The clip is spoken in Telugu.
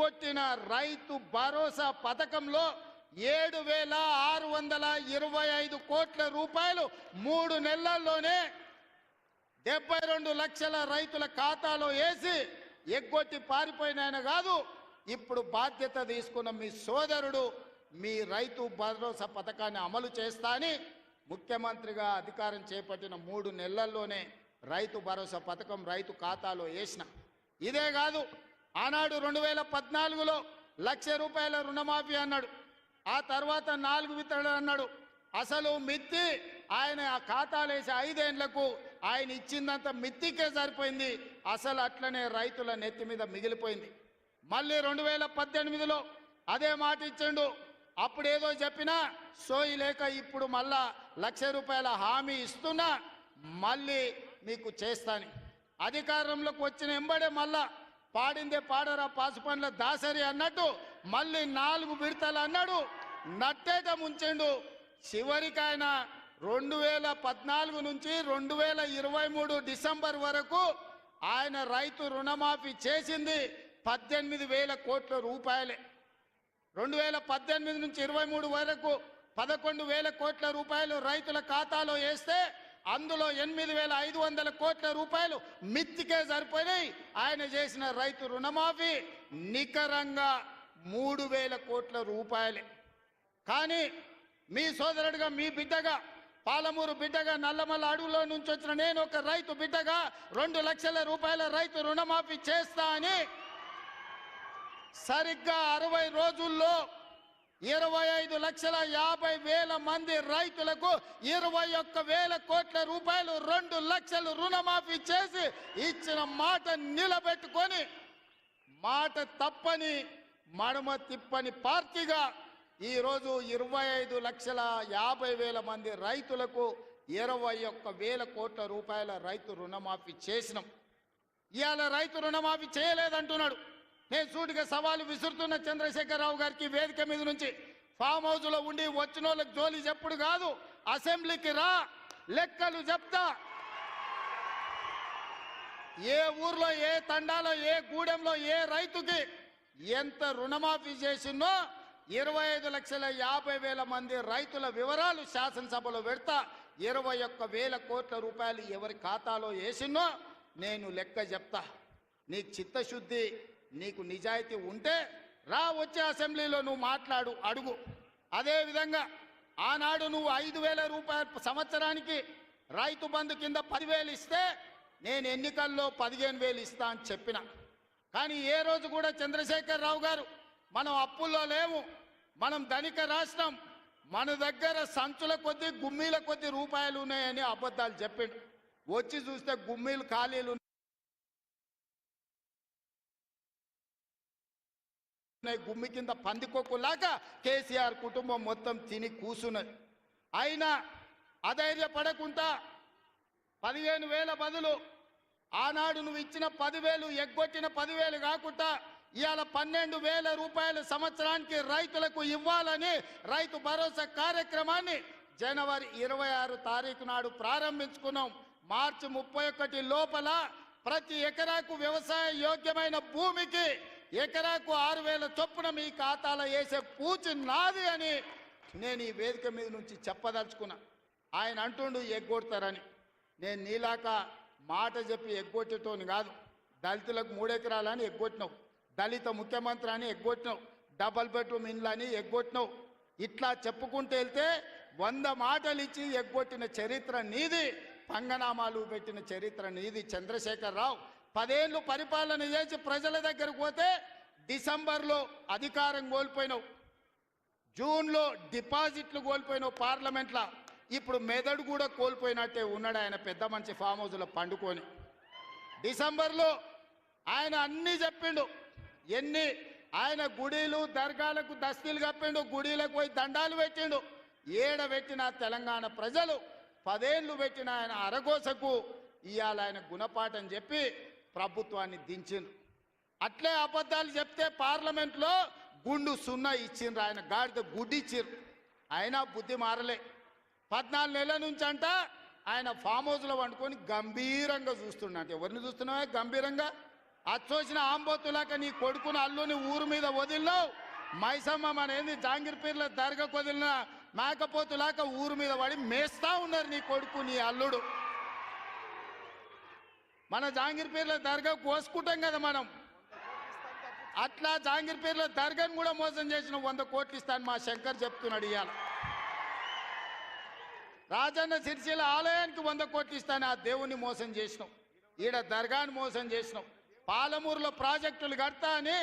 ఎగ్గొట్టిన రైతు భరోసా పథకంలో 7,625 కోట్ల రూపాయలు 3 నెలల్లోనే 72 లక్షల రైతుల ఖాతాలో వేసి ఎగ్గొట్టి పారిపోయినాయన కాదు. ఇప్పుడు బాధ్యత తీసుకున్న మీ సోదరుడు మీ రైతు భరోసా పథకాన్ని అమలు చేస్తా అని ముఖ్యమంత్రిగా అధికారం చేపట్టిన 3 నెలల్లోనే రైతు భరోసా పథకం రైతు ఖాతాలో వేసిన. ఇదే కాదు, ఆనాడు 2014లో ₹1,00,000 రుణమాఫీ అన్నాడు. ఆ తర్వాత 4 విత్తనాలు అన్నాడు. అసలు మిత్తి ఆయన ఆ ఖాతాలు వేసి 5 ఏళ్లకు ఆయన ఇచ్చిందంత మిత్తికే సరిపోయింది. అసలు అట్లనే రైతుల నెత్తి మీద మిగిలిపోయింది. మళ్ళీ 2018లో అదే మాట ఇచ్చిండు. అప్పుడేదో చెప్పినా సోయి లేక ఇప్పుడు మళ్ళా ₹1,00,000 హామీ ఇస్తున్నా మళ్ళీ మీకు చేస్తాను. అధికారంలోకి వచ్చిన ఎంబడే మళ్ళా పాడిందే పాడరా పాసుపండ్ల దాసరి అన్నట్టు మళ్ళీ 4 విడతలు అన్నాడు. నట్టేట ముంచెండు. చివరికి ఆయన 2014 నుంచి 2023 డిసెంబర్ వరకు ఆయన రైతు రుణమాఫీ చేసింది 18,000 కోట్ల రూపాయలే. 2018 నుంచి 23 వరకు 11,000 కోట్ల రూపాయలు రైతుల ఖాతాలో వేస్తే అందులో 8,500 కోట్ల రూపాయలు మిత్తికే సరిపోయినాయి. ఆయన చేసిన రైతు రుణమాఫీ నికరంగా 3,000 కోట్ల రూపాయలే. కానీ మీ సోదరుడిగా, మీ బిడ్డగా, పాలమూరు బిడ్డగా, నల్లమల్ల అడవులో నుంచి వచ్చిన నేను ఒక రైతు బిడ్డగా 2 లక్షల రూపాయల రైతు రుణమాఫీ చేస్తా అని సరిగ్గా 60 రోజుల్లో 25,50,000 మంది రైతులకు 21,000 కోట్ల రూపాయలు 2 లక్షలు రుణమాఫీ చేసి ఇచ్చిన మాట నిలబెట్టుకొని మాట తప్పని మడమ తిప్పని పార్టీగా ఈరోజు 25,50,000 మంది రైతులకు 21,000 కోట్ల రూపాయల రైతు రుణమాఫీ చేసినాం. ఇవాళ రైతు రుణమాఫీ చేయలేదంటున్నాడు. నేను సూటిగా సవాలు విసురుతున్న చంద్రశేఖరరావు గారికి వేదిక మీద నుంచి, ఫామ్ హౌస్లో ఉండి వచ్చిన వాళ్ళకి జోలి చెప్పుడు కాదు, అసెంబ్లీకి రా, లెక్కలు చెప్తా. ఏ ఊర్లో, ఏ తండాలో, ఏ గూడెంలో ఏ రైతుకి ఎంత రుణమాఫీ చేసిందో 25,50,000 మంది రైతుల వివరాలు శాసనసభలో పెడతా. 21,000 కోట్ల రూపాయలు ఎవరి ఖాతాలో వేసినో నేను లెక్క చెప్తా. నీకు చిత్తశుద్ధి, నీకు నిజాయితీ ఉంటే రా, వచ్చే అసెంబ్లీలో నువ్వు మాట్లాడు, అడుగు. అదేవిధంగా ఆనాడు నువ్వు 5,000 రూపాయలు సంవత్సరానికి రైతు బంధు కింద 10,000 ఇస్తే నేను ఎన్నికల్లో 15,000 ఇస్తా అని చెప్పిన. కానీ ఏ రోజు కూడా చంద్రశేఖరరావు గారు మనం అప్పుల్లో లేము, మనం ధనిక రాష్ట్రం, మన దగ్గర సంచుల కొద్దీ గుమ్మీల కొద్దీ రూపాయలు ఉన్నాయని అబద్ధాలు చెప్పిండు. వచ్చి చూస్తే గుమ్మీలు ఖాళీలు, గుమ్మి కింద పందికొక్కులాగా కేసీఆర్ కుటుంబం మొత్తం తిని కూసున్నది. అయినా అధైర్యపడకుండా 15,000 బదులు ఆనాడు నువ్వు ఇచ్చిన 10,000 ఎగ్గొట్టిన 10,000 కాకుండా ఇవాళ 12,000 రూపాయలు సంవత్సరానికి రైతులకు ఇవ్వాలని రైతు భరోసా కార్యక్రమాన్ని జనవరి 26 తారీఖు నాడు ప్రారంభించుకున్నాం. మార్చి 31 లోపల ప్రతి ఎకరాకు వ్యవసాయ యోగ్యమైన భూమికి ఎకరాకు 6,000 చొప్పున మీ ఖాతాలో వేసే పూచి నాది అని నేను ఈ వేదిక మీద నుంచి చెప్పదలుచుకున్నా. ఆయన అంటుండు ఎగ్గొడతారని. నేను నీలాక మాట చెప్పి ఎగ్గొట్టేటోని కాదు. దళితులకు 3 ఎకరాలని ఎగ్గొట్టినావు, దళిత ముఖ్యమంత్రి అని ఎగ్గొట్టినావు, డబల్ బెడ్రూమ్ ఇండ్లు అని ఎగ్గొట్టినావు. ఇట్లా చెప్పుకుంటూ వెళ్తే 100 మాటలు ఇచ్చి ఎగ్గొట్టిన చరిత్ర నీది, పంగనామాలు పెట్టిన చరిత్ర నీది. చంద్రశేఖరరావు 10 ఏళ్ళు పరిపాలన చేసి ప్రజల దగ్గరకు పోతే డిసెంబర్లో అధికారం కోల్పోయినావు, జూన్లో డిపాజిట్లు కోల్పోయినావు పార్లమెంట్లో. ఇప్పుడు మెదడు కూడా కోల్పోయినట్టే ఉన్నాడు ఆయన పెద్ద మనిషి ఫామ్ హౌస్లో పండుకొని. డిసెంబర్లో ఆయన అన్నీ చెప్పిండు. ఆయన గుడిలు దర్గాలకు దస్తీలు కప్పిండు, గుడిలకు పోయి దండాలు పెట్టిండు. పెట్టిన తెలంగాణ ప్రజలు 10 ఏళ్ళు పెట్టిన ఆయన అరగోసకు ఇవాళ ఆయన గుణపాఠం చెప్పి ప్రభుత్వాన్ని దించిండ్రు. అట్లే అబద్ధాలు చెప్తే పార్లమెంట్లో గుండు 0 ఇచ్చిండ్రు, ఆయన గాడిద గుడ్డి ఇచ్చిండ్రు. అయినా బుద్ధి మారలే. 14 నెలల నుంచి అంట ఆయన ఫామ్ హౌస్లో వండుకొని గంభీరంగా చూస్తుండ. అంటే ఎవరిని చూస్తున్నావా గంభీరంగా? అచ్చోసిన ఆంబోతులాక నీ కొడుకును అల్లుని ఊరు మీద వదిలినావు. మైసమ్మ మన ఏంది జాంగీర్పీర్ల దర్గాకు వదిలిన మేకపోతులాక ఊరు మీద పడి మేస్తా ఉన్నారు నీ కొడుకు నీ అల్లుడు. మన జాంగీర్పీర్ల దర్గా కోసుకుంటాం కదా మనం, అట్లా జాంగీర్పీర్ల దర్గాను కూడా మోసం చేసిన 100 కోట్లు ఇస్తాను మా శంకర్ చెప్తున్నాడు. ఇవాళ రాజన్న సిరిసిల్ల ఆలయానికి 100 కోట్లు ఇస్తాను, ఆ దేవుణ్ణి మోసం చేసినాం. ఈడ దర్గాను మోసం చేసినాం. పాలమూరులో ప్రాజెక్టులు కడతా అని